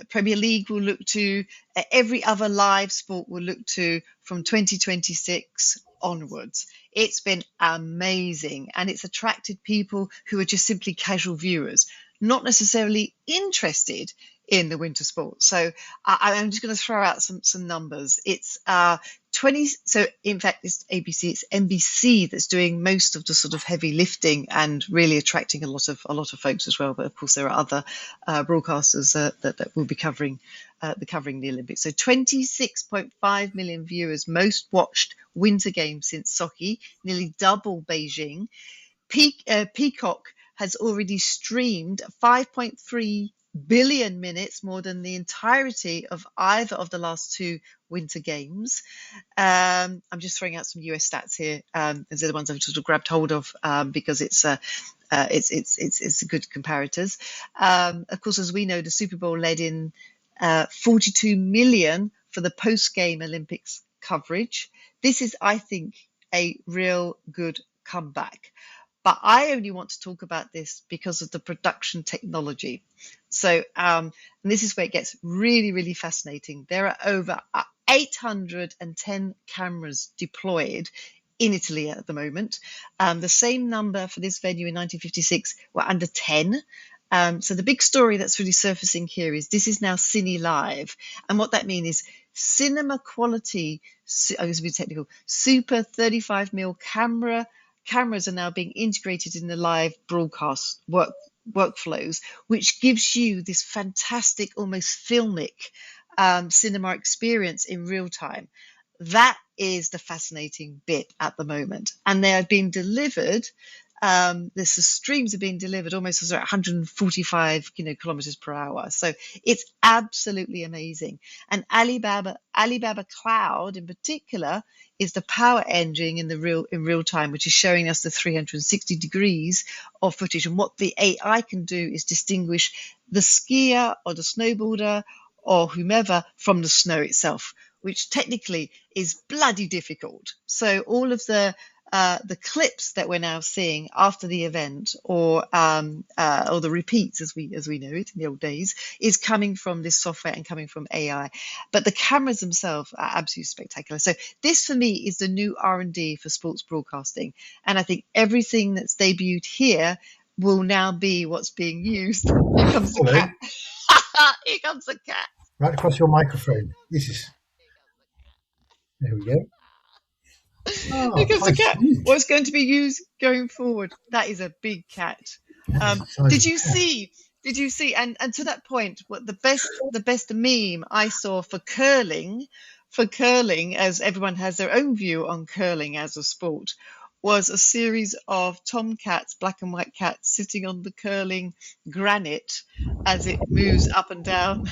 Premier League will look to, every other live sport will look to from 2026 onwards. It's been amazing, and it's attracted people who are just simply casual viewers, not necessarily interested in the winter sports. So I'm just going to throw out some numbers. It's 20. So in fact, it's ABC, it's NBC that's doing most of the sort of heavy lifting and really attracting a lot of folks as well. But of course, there are other broadcasters that will be covering the Olympics. So 26.5 million viewers, most watched Winter Games since Sochi, nearly double Beijing. Peacock has already streamed 5.3 billion minutes, more than the entirety of either of the last two Winter Games. I'm just throwing out some US stats here. These are the ones I've sort of grabbed hold of because it's good comparators. Of course, as we know, the Super Bowl led in 42 million for the post-game Olympics coverage. This is, I think, a real good comeback. But I only want to talk about this because of the production technology. So, and this is where it gets really, really fascinating. There are over 810 cameras deployed in Italy at the moment. The same number for this venue in 1956 were under 10. So the big story that's really surfacing here is this is now Cine Live. And what that means is cinema quality, I'm going to be technical, super 35mm cameras are now being integrated in the live broadcast workflows, which gives you this fantastic, almost filmic cinema experience in real time. That is the fascinating bit at the moment. And they are being delivered, the streams are being delivered almost at 145 kilometers per hour. So it's absolutely amazing. And Alibaba Cloud in particular is the power engine in real time, which is showing us the 360 degrees of footage. And what the AI can do is distinguish the skier or the snowboarder or whomever from the snow itself, which technically is bloody difficult. So all of the clips that we're now seeing after the event, or the repeats as we know it in the old days, is coming from this software and coming from AI. But the cameras themselves are absolutely spectacular. So this for me is the new R&D for sports broadcasting, and I think everything that's debuted here will now be what's being used. Here comes the cat. Here comes the cat. Right across your microphone. There we go. Because the cat, what's going to be used going forward? That is a big cat. Did you see? And to that point, what the best meme I saw for curling, as everyone has their own view on curling as a sport, was a series of tomcats, black and white cats, sitting on the curling granite as it moves up and down.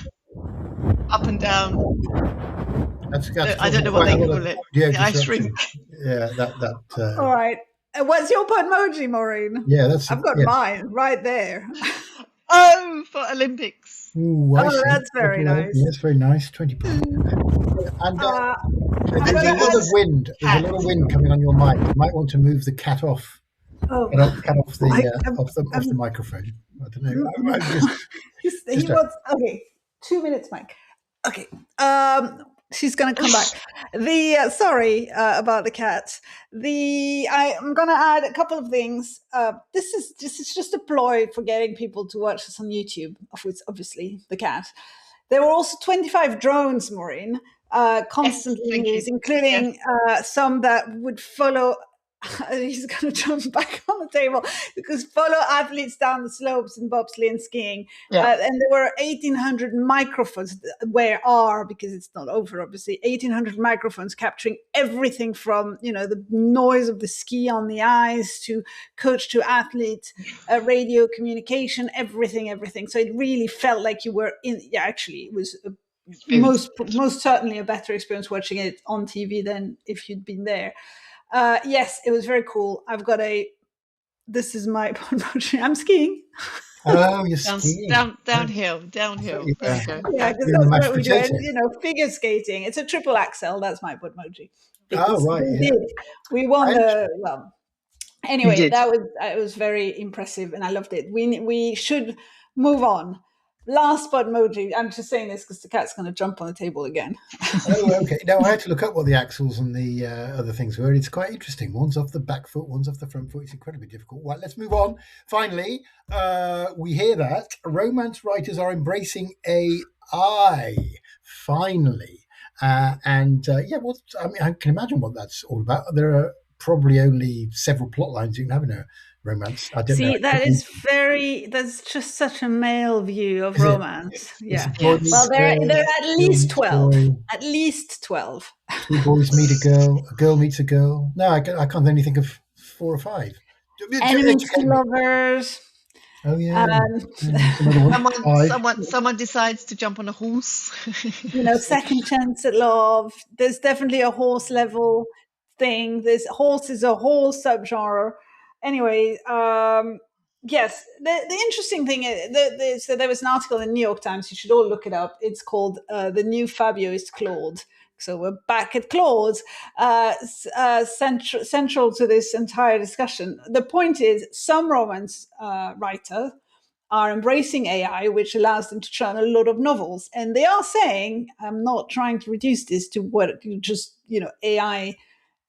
That's I don't know what they call it. The ice rink. Yeah, All right. What's your Podmoji, Maureen? Yeah, I've got mine right there. Oh, for Olympics. Ooh, that's very nice. Yes, very nice. 20 points. And there's a lot of wind. There's a lot of wind coming on your mic. You might want to move the cat off. Oh, cat off the microphone. I don't know. Okay, 2 minutes, Mike. Okay. She's going to come back. Sorry about the cats. I'm going to add a couple of things. This is just a ploy for getting people to watch us on YouTube, of which obviously the cat. There were also 25 drones, Maureen, constantly used, including some that would follow. He's going to jump back on the table because follow athletes down the slopes in bobsleigh and skiing. And there were 1,800 microphones, because it's not over, obviously, 1,800 microphones capturing everything from, the noise of the ski on the ice to coach to athlete, radio communication, everything. So it really felt like you were actually it was most certainly a better experience watching it on TV than if you'd been there. Yes, it was very cool. This is my I'm skiing. Oh, you're skiing. Downhill. Yeah, because that's what we do. Figure skating. It's a triple axel. That's my Podmoji. Oh, right. We won anyway, it was very impressive and I loved it. We should move on. Last but emoji. I'm just saying this because the cat's going to jump on the table again. Oh, okay. Now, I had to look up what the axles and the other things were. It's quite interesting. One's off the back foot, one's off the front foot. It's incredibly difficult. Right, let's move on. Finally, we hear that romance writers are embracing AI. Finally. I can imagine what that's all about. There are probably only several plot lines you can have in a romance. I don't know. See, that's just such a male view of Is it? romance. It's Yeah. a boy meets Well, a there girl, are at girl least meets a 12. boy, At least 12. two boys meet a girl meets a girl. No, I can't only think of 4 or 5. Enemies to lovers. Oh yeah. Someone decides to jump on a horse. Second chance at love. There's definitely a horse level thing. Horse is a whole subgenre. Anyway, yes. The interesting thing is so there was an article in the New York Times. You should all look it up. It's called "The New Fabio is Claude." So we're back at Claude, central to this entire discussion. The point is, some romance writer are embracing AI, which allows them to churn a lot of novels. And they are saying, I'm not trying to reduce this to what just, AI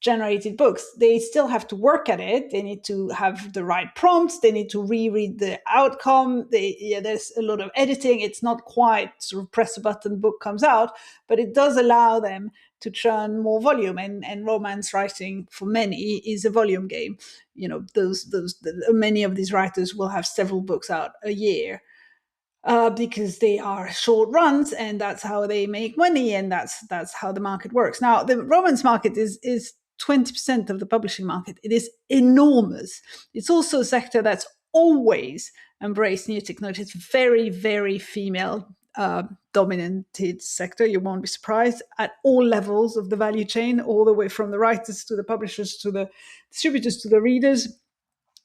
generated books. They still have to work at it. They need to have the right prompts. They need to reread the outcome. There's a lot of editing. It's not quite sort of press a button, book comes out, but it does allow them to churn more volume. And romance writing for many is a volume game. Many of these writers will have several books out a year. Because they are short runs, and that's how they make money, and that's how the market works. Now, the romance market is 20% of the publishing market. It is enormous. It's also a sector that's always embraced new technology. It's very, very female dominated sector. You won't be surprised, at all levels of the value chain, all the way from the writers to the publishers to the distributors to the readers.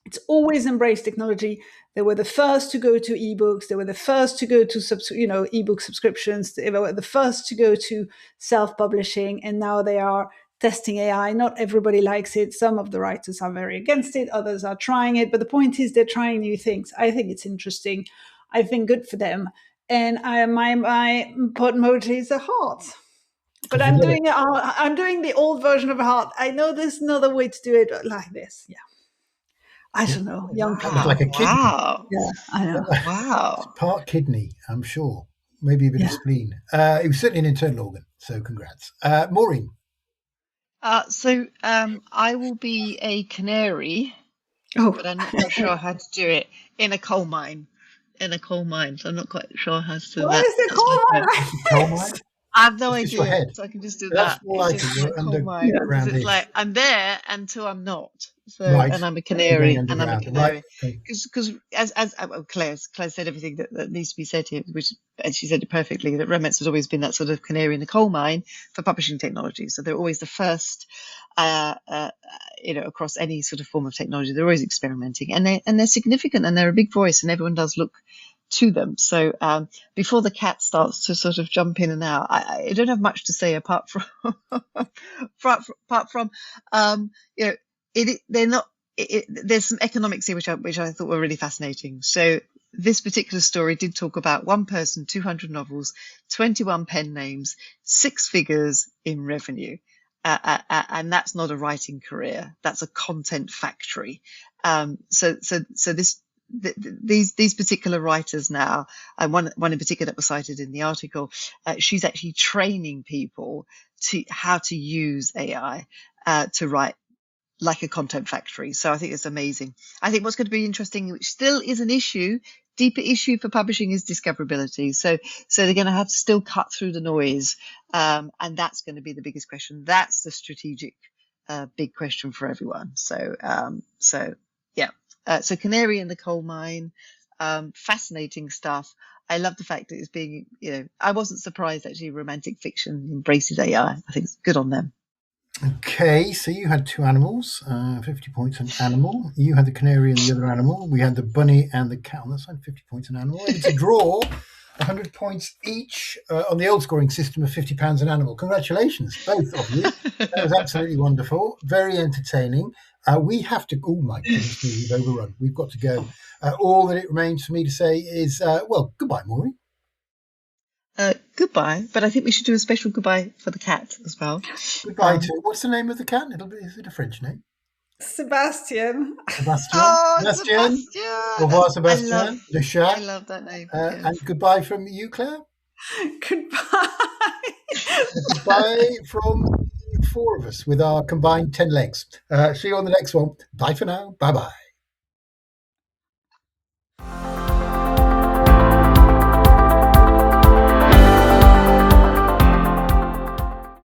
It's always embraced technology. They were the first to go to ebooks. They were the first to go to ebook subscriptions. They were the first to go to self-publishing, and now they are testing AI. Not everybody likes it. Some of the writers are very against it. Others are trying it. But the point is, they're trying new things. I think it's interesting. I think good for them. And my pot emoji is a heart. But I'm doing the old version of a heart. I know there's another way to do it like this. Yeah. I don't know. Young people. It's like a kidney. Wow. Yeah, I know. Wow. Part kidney, I'm sure. Maybe a bit of spleen. It was certainly an internal organ, so congrats. Maureen. I will be a canary, but I'm not quite sure how to do it in a coal mine. So I'm not quite sure how to do that. What is the coal mine? I have no idea, so I can just do that. It's just like coal mine. It's like I'm there until I'm not. So, right. And I'm a canary, because as Claire said everything that needs to be said here, and she said it perfectly, that romance has always been that sort of canary in the coal mine for publishing technology. So they're always the first, across any sort of form of technology. They're always experimenting, and they're significant, and they're a big voice, and everyone does look to them. So before the cat starts to sort of jump in and out, I don't have much to say apart from there's some economics here which I thought were really fascinating. So this particular story did talk about one person, 200 novels, 21 pen names, 6 figures in revenue. And that's not a writing career. That's a content factory. These particular writers now, and one in particular that was cited in the article, she's actually training people to how to use AI to write like a content factory. So I think it's amazing. I think what's going to be interesting, which still is an issue, deeper issue for publishing, is discoverability. So they're going to have to still cut through the noise, and that's going to be the biggest question. That's the strategic big question for everyone. So canary in the coal mine, fascinating stuff. I love the fact that it's being, I wasn't surprised actually romantic fiction embraces AI. I think it's good on them. Okay, so you had 2 animals, 50 points an animal. You had the canary and the other animal. We had the bunny and the cat on that side, 50 points an animal. It's a draw, 100 points each on the old scoring system of £50 an animal. Congratulations, both of you. That was absolutely wonderful, very entertaining. We have to, oh my goodness, we've overrun. We've got to go. All that it remains for me to say is, goodbye, Maureen. Goodbye. But I think we should do a special goodbye for the cat as well. Goodbye to, what's the name of the cat? Is it a French name? Sebastian. Sebastian. Oh, Sebastian. Sebastian! Au revoir, Sebastian. Le I chat. love that name. And goodbye from you, Claire. Goodbye. Goodbye from the four of us with our combined 10 legs. See you on the next one. Bye for now. Bye-bye.